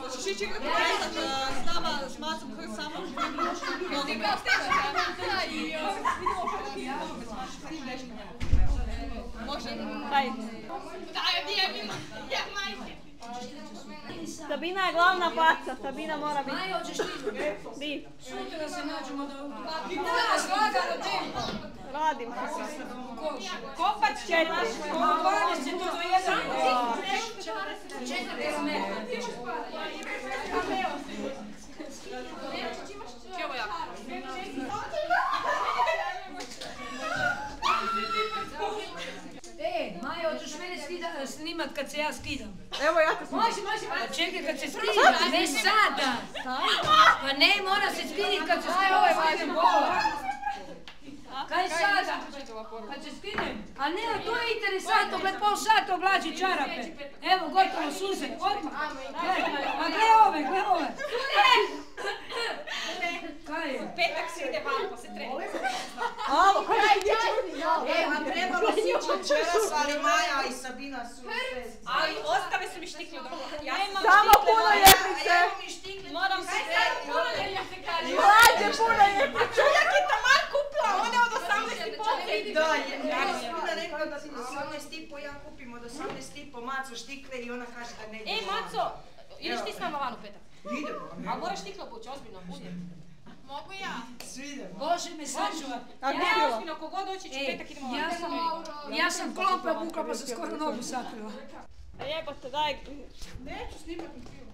Hoćeš ići s nama, s Macom koji samo? Ti kao može? Hajde. Daj, odjebimo. Ja, majke. Sabina je glavna faca, Sabina mora biti. Maja, hoćeš ti? Di? Sutra se nađemo da... Da, slagano ti! Radim. Kopac će naš, 20 do 1. 4 kilometra. Evo ja. Maja, hoćeš mene snimat kad se ja skidam? Evo ja te snimam. Može. Pa čekaj kad se skidam, ne sada. Pa ne, mora se skidit kad se skidam. Kaj sada? Kad se skidem? A ne, to je interesantno, gled pol sata oblači čarape. Evo, gotovo, suze, odmah. A gle ove. Kaj je? Petak se ide van, pa se treba. Alo, kaj je dječani? A trebalo si večeras, ali Maja i Sabina su sve... Ali ostave su mi štikle dobro. Ja imam Samo puno ljepice! Moram se... Puno ljepice kaže. Mlađe puno ljepice! Čujak je taman kupila, one od 18,5. Da, ja sam da rekla da si 18,5, ja kupim od 18,5 Maco štikle i ona kaže da ne ide. Ej, Maco, ideš ti s nama van u petak? Idemo. A moraš štikle obući, ozbiljno, udjem. Mogu ja? Svi idemo. Bože me sačuva. Ja ozbiljno, kogod doći ću petak idemo van. Ja sam klompe obukla pa sam skoro nogu sakrila. A jebote, daj. Neću snimati film.